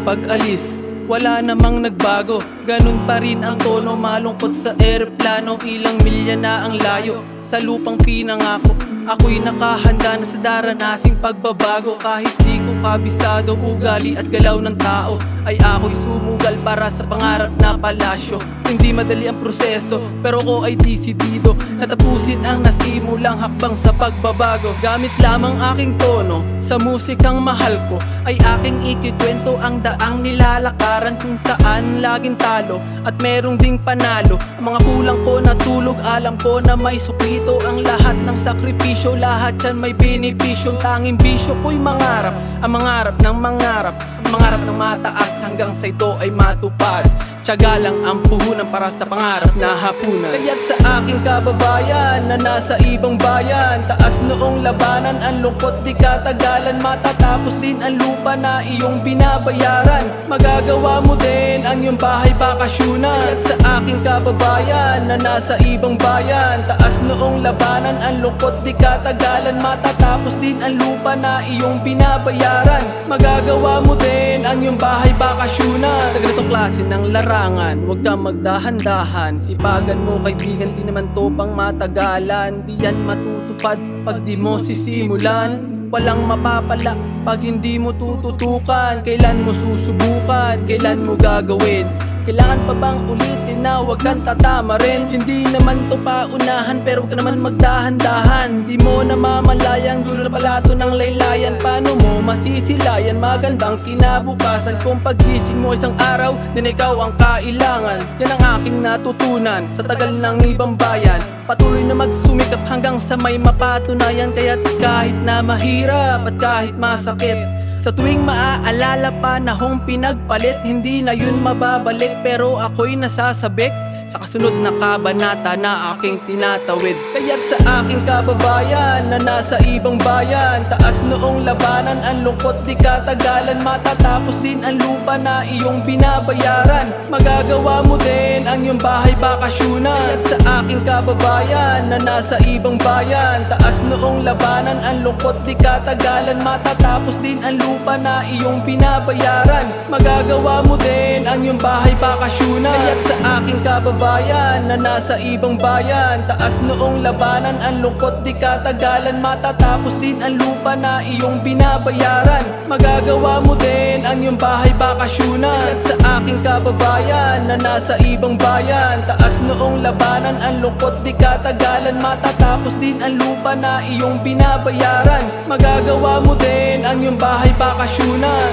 pag-alis, wala namang nagbago. Ganun pa rin ang tono, malungkot sa eroplano. Ilang milya na ang layo sa lupang pinangako. Ako'y nakahanda na sa daranasing pagbabago. Kahit di ko kabisado ugali at galaw ng tao, ay ako'y sumugal para sa pangarap na palasyo. Hindi madali ang proseso, pero ako ay desidido natapusin ang nasimulang hakbang sa pagbabago. Gamit lamang aking tono sa musikang mahal ko, ay aking ikikwento ang daang nilalakaran, kung saan laging talo at merong ding panalo. Ang mga kulang ko natulog, alam ko na may suklito ang lahat ng sakripisyo. Lahat yan may benepisyo, tanging bisyo ko'y mangarap. Ang mangarap ng mangarap, ang mangarap ng mataas hanggang sa ito ay matupad. Tiyaga lang ang puhunan para sa pangarap na hapunan. Kaya't sa aking kababayan na nasa ibang bayan, taas noong labanan, ang lungkot di katagalan. Matatapos din ang lupa na iyong binabayaran. Magagawa mo din ang iyong bahay bakasyunan. Kaya't sa aking kababayan na nasa ibang bayan, taas noong labanan, ang lungkot di katagalan. Matatapos din ang lupa na iyong binabayaran. Magagawa mo din ang iyong bahay bakasyunan. Sa ganitong klase ng huwag kang magdahan-dahan. Sipagan mo kaibigan, di naman to pang matagalan. Di yan matutupad pag di mo sisimulan. Walang mapapala pag hindi mo tututukan. Kailan mo susubukan, kailan mo gagawin? Kailangan pa bang ulitin na huwag kang tatama rin? Hindi naman to paunahan, pero huwag ka naman magdahan-dahan. Di mo namamalayang dulo na pala to ng laylayan. Paano mo masisilayan magandang kinabukasan kung pagising mo isang araw din ikaw ang kailangan? Yan ang aking natutunan sa tagal ng ibang bayan. Patuloy na magsumikap hanggang sa may mapatunayan. Kaya't kahit na mahirap at kahit masakit, sa tuwing maaalala panahong pinagpalit, hindi na yun mababalik, pero ako'y nasasabik sa kasunod na kabanata na aking tinatawid. Kaya't sa aking kababayan na nasa ibang bayan, taas noong labanan, ang lungkot di katagalan. Matatapos din ang lupa na iyong binabayaran. Magagawa mo din ang iyong bahay bakasyunan. Kaya't sa aking kababayan na nasa ibang bayan, taas noong labanan, ang lungkot di katagalan. Matatapos din ang lupa na iyong binabayaran. Magagawa mo din ang iyong bahay bakasyunan. Kaya't sa aking kababayan na nasa ibang bayan, taas noong labanan, ang lungkot di katagalan. Matatapos din ang lupa na iyong binabayaran. Magagawa mo din ang iyong bahay bakasyunan. Kaya't sa aking kababayan na nasa ibang bayan, taas noong labanan, ang lungkot di katagalan. Matatapos din ang lupa na iyong binabayaran. Magagawa mo din ang iyong bahay bakasyunan.